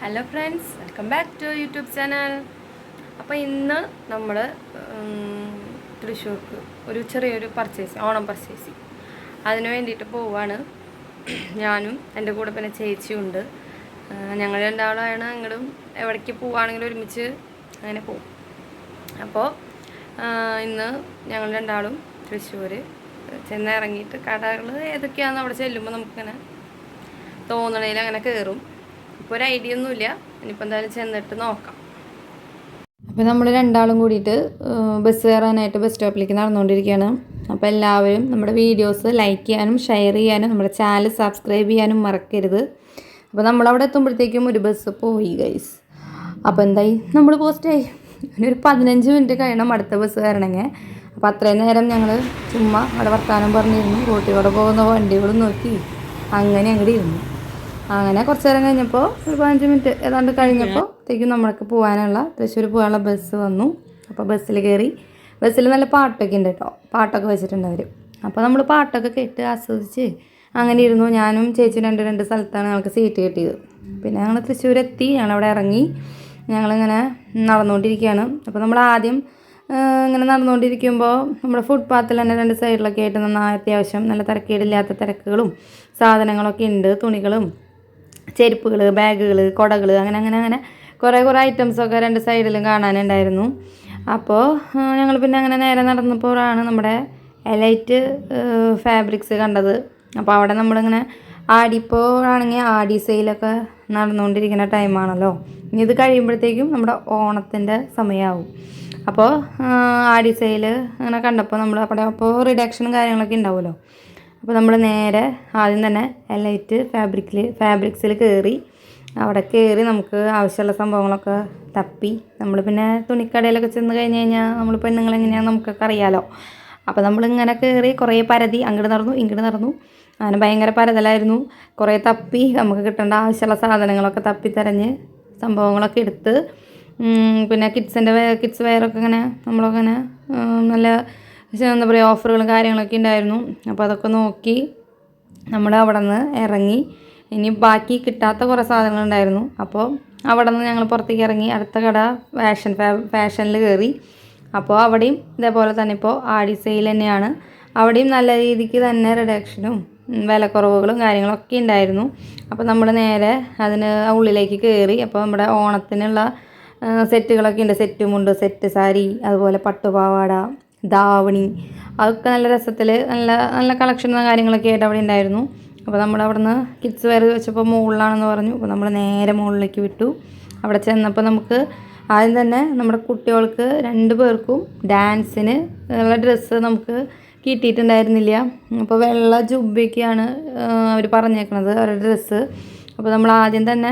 Hello friends, welcome back to YouTube channel. അപ്പോൾ ഇന്ന് നമ്മൾ തൃശ്ശൂർക്ക് ഒരു ചെറിയൊരു ഓണം പർച്ചേസ് അതിന് വേണ്ടിയിട്ട് പോവുകയാണ്. ഞാനും എൻ്റെ കൂടെ പിന്നെ ചേച്ചിയുണ്ട്. ഞങ്ങൾ രണ്ടാളാണ്. ഞങ്ങളും എവിടേക്ക് പോവുകയാണെങ്കിലും ഒരുമിച്ച് അങ്ങനെ പോവും. അപ്പോൾ ഇന്ന് ഞങ്ങൾ രണ്ടാളും തൃശ്ശൂർ ചെന്ന് ഇറങ്ങിയിട്ട് കടകൾ ഏതൊക്കെയാണെന്ന് അവിടെ ചെല്ലുമ്പോൾ നമുക്കിങ്ങനെ തോന്നണേൽ അങ്ങനെ കയറും. ഇപ്പോൾ ഒരു ഐഡിയ ഒന്നുമില്ല. ഇനിയിപ്പോൾ എന്തായാലും ചെന്നിട്ട് നോക്കാം. അപ്പോൾ നമ്മൾ രണ്ടാളും കൂടിയിട്ട് ബസ് കയറാനായിട്ട് ബസ് സ്റ്റോപ്പിലേക്ക് നടന്നുകൊണ്ടിരിക്കുകയാണ്. അപ്പോൾ എല്ലാവരും നമ്മുടെ വീഡിയോസ് ലൈക്ക് ചെയ്യാനും ഷെയർ ചെയ്യാനും നമ്മുടെ ചാനൽ സബ്സ്ക്രൈബ് ചെയ്യാനും മറക്കരുത്. അപ്പോൾ നമ്മളവിടെ എത്തുമ്പോഴത്തേക്കും ഒരു ബസ് പോയി ഗൈസ്. അപ്പോൾ എന്തായി, നമ്മൾ പോസ്റ്റായി. ഒരു 15 മിനിറ്റ് കഴിയണം അടുത്ത ബസ് കയറണമെങ്കിൽ. അപ്പോൾ അത്രയും നേരം ഞങ്ങൾ ചുമ്മാ അവിടെ വർത്താനം പറഞ്ഞിരുന്നു. റോട്ടിലൂടെ പോകുന്ന വണ്ടികളും നോക്കി അങ്ങനെ അങ്ങോട്ട് ഇരുന്നു. അങ്ങനെ കുറച്ച് നേരം കഴിഞ്ഞപ്പോൾ ഒരു 15 മിനിറ്റ് ഏതാണ്ട് കഴിഞ്ഞപ്പോഴത്തേക്കും നമ്മൾക്ക് തൃശ്ശൂർ പോകാനുള്ള ബസ് വന്നു. അപ്പോൾ ബസ്സിൽ കയറി. ബസ്സിൽ നല്ല പാട്ടൊക്കെ ഉണ്ട് കേട്ടോ. പാട്ടൊക്കെ വെച്ചിട്ടുണ്ട് അവർ. അപ്പോൾ നമ്മൾ പാട്ടൊക്കെ കേട്ട് ആസ്വദിച്ച് അങ്ങനെ ഇരുന്നു. ഞാനും ചേച്ചി രണ്ട് സ്ഥലത്താണ് ഞങ്ങൾക്ക് സീറ്റ് കിട്ടിയത്. പിന്നെ ഞങ്ങൾ തൃശ്ശൂരെത്തി. ഞങ്ങളവിടെ ഇറങ്ങി ഞങ്ങളിങ്ങനെ നടന്നുകൊണ്ടിരിക്കുകയാണ്. അപ്പോൾ നമ്മൾ ആദ്യം ഇങ്ങനെ നടന്നുകൊണ്ടിരിക്കുമ്പോൾ നമ്മുടെ ഫുട്പാത്തിൽ തന്നെ 2 സൈഡിലൊക്കെ ആയിട്ട് നന്നായി അത്യാവശ്യം നല്ല തിരക്കേടില്ലാത്ത തിരക്കുകളും സാധനങ്ങളൊക്കെ ഉണ്ട്. തുണികളും ചെരുപ്പുകൾ, ബാഗുകൾ, കുടകൾ, അങ്ങനെ കുറേ ഐറ്റംസൊക്കെ 2 സൈഡിലും കാണാനുണ്ടായിരുന്നു. അപ്പോൾ ഞങ്ങൾ പിന്നെ അങ്ങനെ നേരെ നടന്നപ്പോഴാണ് നമ്മുടെ എലൈറ്റ് ഫാബ്രിക്സ് കണ്ടത്. അപ്പോൾ അവിടെ നമ്മളിങ്ങനെ ആടിപ്പോഴാണെങ്കിൽ ആടി സെയിലൊക്കെ നടന്നുകൊണ്ടിരിക്കുന്ന ടൈമാണല്ലോ. ഇനി ഇത് കഴിയുമ്പോഴത്തേക്കും നമ്മുടെ ഓണത്തിൻ്റെ സമയമാവും. അപ്പോൾ ആടി സെയിൽ അങ്ങനെ കണ്ടപ്പോൾ നമ്മൾ അവിടെ അപ്പോൾ റിഡക്ഷനും കാര്യങ്ങളൊക്കെ ഉണ്ടാവുമല്ലോ. അപ്പോൾ നമ്മൾ നേരെ ആദ്യം തന്നെ എലൈറ്റ് ഫാബ്രിക്സിൽ കയറി. അവിടെ കയറി നമുക്ക് ആവശ്യമുള്ള സംഭവങ്ങളൊക്കെ തപ്പി. നമ്മൾ പിന്നെ തുണിക്കടയിലൊക്കെ ചെന്ന് കഴിഞ്ഞ് കഴിഞ്ഞാൽ നമ്മൾ പെണ്ണുങ്ങളെങ്ങനെയാണെന്ന് നമുക്കൊക്കെ അറിയാമല്ലോ. അപ്പോൾ നമ്മളിങ്ങനെ കയറി കുറേ പരതി അങ്ങോട്ട് നടന്നു ഇങ്ങോട്ട് നടന്നു. അങ്ങനെ ഭയങ്കര പരതലായിരുന്നു. കുറേ തപ്പി നമുക്ക് കിട്ടേണ്ട ആവശ്യമുള്ള സാധനങ്ങളൊക്കെ തപ്പിത്തരഞ്ഞ് സംഭവങ്ങളൊക്കെ എടുത്ത് പിന്നെ കിഡ്സ് വെയറൊക്കെ ഇങ്ങനെ നമ്മളങ്ങനെ നല്ല എന്താ പറയുക ഓഫറുകളും കാര്യങ്ങളൊക്കെ ഉണ്ടായിരുന്നു. അപ്പോൾ അതൊക്കെ നോക്കി നമ്മൾ അവിടെ നിന്ന് ഇറങ്ങി. ഇനി ബാക്കി കിട്ടാത്ത കുറേ സാധനങ്ങളുണ്ടായിരുന്നു. അപ്പോൾ അവിടെ നിന്ന് ഞങ്ങൾ പുറത്തേക്ക് ഇറങ്ങി. അടുത്ത കട ഫാഷനിൽ കയറി. അപ്പോൾ അവിടെയും ഇതേപോലെ തന്നെ ഇപ്പോൾ ആടി സെയിൽ തന്നെയാണ്. അവിടെയും നല്ല രീതിക്ക് തന്നെ റിഡക്ഷനും വിലക്കുറവുകളും കാര്യങ്ങളൊക്കെ ഉണ്ടായിരുന്നു. അപ്പോൾ നമ്മൾ നേരെ അതിന് ഉള്ളിലേക്ക് കയറി. അപ്പോൾ നമ്മുടെ ഓണത്തിനുള്ള സെറ്റുകളൊക്കെ ഉണ്ട്. സെറ്റ് മുണ്ട്, സെറ്റ് സാരി, അതുപോലെ പട്ടുപാവാട, ധാവണി, അതൊക്കെ നല്ല രസത്തിൽ നല്ല കളക്ഷനും കാര്യങ്ങളൊക്കെ ആയിട്ട് അവിടെ ഉണ്ടായിരുന്നു. അപ്പോൾ നമ്മൾ അവിടെ നിന്ന് കിഡ്സ് വെയർ വെച്ചപ്പോൾ മുകളിലാണെന്ന് പറഞ്ഞു. അപ്പോൾ നമ്മൾ നേരെ മുകളിലേക്ക് വിട്ടു. അവിടെ ചെന്നപ്പോൾ നമുക്ക് ആദ്യം തന്നെ നമ്മുടെ കുട്ടികൾക്ക് 2 പേർക്കും ഡാൻസിന് ഉള്ള ഡ്രസ്സ് നമുക്ക് കിട്ടിയിട്ടുണ്ടായിരുന്നില്ല. അപ്പോൾ വെള്ള ജുബ്ബയ്ക്കാണ് അവർ പറഞ്ഞേക്കണത് അവരുടെ ഡ്രസ്സ്. അപ്പോൾ നമ്മൾ ആദ്യം തന്നെ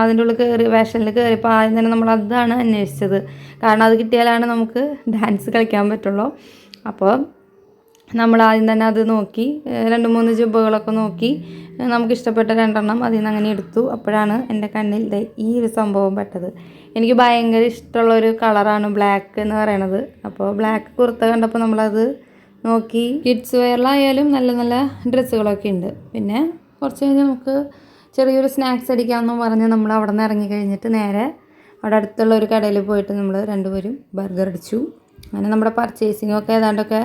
അതിൻ്റെ ഉള്ളിൽ ഫാഷനിൽ കയറിയപ്പോൾ ആദ്യം തന്നെ നമ്മൾ അതാണ് അന്വേഷിച്ചത്. കാരണം അത് കിട്ടിയാലാണ് നമുക്ക് ഡാൻസ് കളിക്കാൻ പറ്റുള്ളൂ. അപ്പോൾ നമ്മൾ ആദ്യം തന്നെ അത് നോക്കി 2-3 ജുബ്ബകളൊക്കെ നോക്കി നമുക്ക് ഇഷ്ടപ്പെട്ട 2 അതിൽ നിന്ന് അങ്ങനെ എടുത്തു. അപ്പോഴാണ് എൻ്റെ കണ്ണിൽ ഈ ഒരു സംഭവം പെട്ടത്. എനിക്ക് ഭയങ്കര ഇഷ്ടമുള്ളൊരു കളറാണ് ബ്ലാക്ക് എന്ന് പറയണത്. അപ്പോൾ ബ്ലാക്ക് കുർത്ത കണ്ടപ്പോൾ നമ്മളത് നോക്കി. കിഡ്സ് വെയറിലായാലും നല്ല ഡ്രസ്സുകളൊക്കെ ഉണ്ട്. പിന്നെ കുറച്ച് കഴിഞ്ഞ് നമുക്ക് ചെറിയൊരു സ്നാക്സ് അടിക്കാമെന്ന് പറഞ്ഞ് നമ്മൾ അവിടെ നിന്ന് ഇറങ്ങി കഴിഞ്ഞിട്ട് നേരെ അവിടെ അടുത്തുള്ള ഒരു കടയിൽ പോയിട്ട് നമ്മൾ 2 പേരും ബർഗർ അടിച്ചു. അങ്ങനെ നമ്മുടെ പർച്ചേസിങ്ങൊക്കെ ഏതാണ്ടൊക്കെ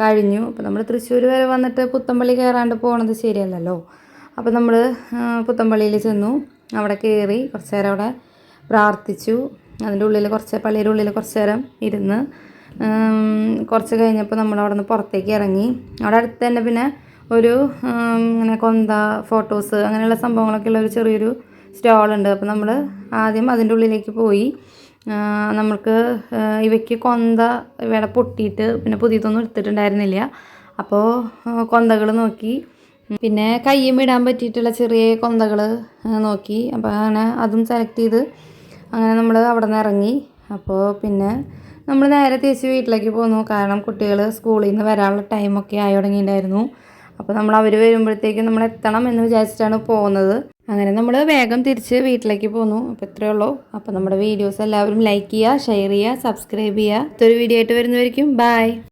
കഴിഞ്ഞു. അപ്പോൾ നമ്മൾ തൃശ്ശൂർ വരെ വന്നിട്ട് പുത്തമ്പള്ളി കയറാണ്ട് പോകണത് ശരിയല്ലല്ലോ. അപ്പോൾ നമ്മൾ പുത്തമ്പള്ളിയിൽ ചെന്നു. അവിടെ കയറി കുറച്ച് നേരം അവിടെ പ്രാർത്ഥിച്ചു. അതിൻ്റെ ഉള്ളിൽ പള്ളിയുടെ ഉള്ളിൽ കുറച്ച് നേരം ഇരുന്ന് കുറച്ച് കഴിഞ്ഞപ്പോൾ നമ്മൾ അവിടെ നിന്ന് പുറത്തേക്ക് ഇറങ്ങി. അവിടെ അടുത്ത് തന്നെ പിന്നെ ഒരു ഇങ്ങനെ കൊന്ത ഫോട്ടോസ് അങ്ങനെയുള്ള സംഭവങ്ങളൊക്കെ ഉള്ള ഒരു ചെറിയൊരു സ്റ്റോളുണ്ട്. അപ്പോൾ നമ്മൾ ആദ്യം അതിൻ്റെ ഉള്ളിലേക്ക് പോയി. നമ്മൾക്ക് ഇവയ്ക്ക് കൊന്ത ഇവിടെ പൊട്ടിയിട്ട് പിന്നെ പുതിയതൊന്നും എടുത്തിട്ടുണ്ടായിരുന്നില്ല. അപ്പോൾ കൊന്തകൾ നോക്കി. പിന്നെ കയ്യും ഇടാൻ പറ്റിയിട്ടുള്ള ചെറിയ കൊന്തകൾ നോക്കി. അപ്പോൾ അങ്ങനെ അതും സെലക്ട് ചെയ്ത് അങ്ങനെ നമ്മൾ അവിടെ നിന്ന് ഇറങ്ങി. അപ്പോൾ പിന്നെ നമ്മൾ നേരെ തിരിച്ച് വീട്ടിലേക്ക് പോന്നു. കാരണം കുട്ടികൾ സ്കൂളിൽ നിന്ന് വരാനുള്ള ടൈമൊക്കെ ആയി തുടങ്ങിയിട്ടുണ്ടായിരുന്നു. അപ്പോൾ നമ്മൾ അവർ വരുമ്പോഴത്തേക്കും നമ്മൾ എത്തണം എന്ന് വിചാരിച്ചിട്ടാണ് പോകുന്നത്. അങ്ങനെ നമ്മൾ വേഗം തിരിച്ച് വീട്ടിലേക്ക് പോന്നു. അപ്പോൾ ഇത്രയേ ഉള്ളൂ. അപ്പോൾ നമ്മുടെ വീഡിയോസ് എല്ലാവരും ലൈക്ക് ചെയ്യുക, ഷെയർ ചെയ്യുക, സബ്സ്ക്രൈബ് ചെയ്യുക. മറ്റൊരു വീഡിയോ ആയിട്ട് വരുന്നതായിരിക്കും. ബൈ.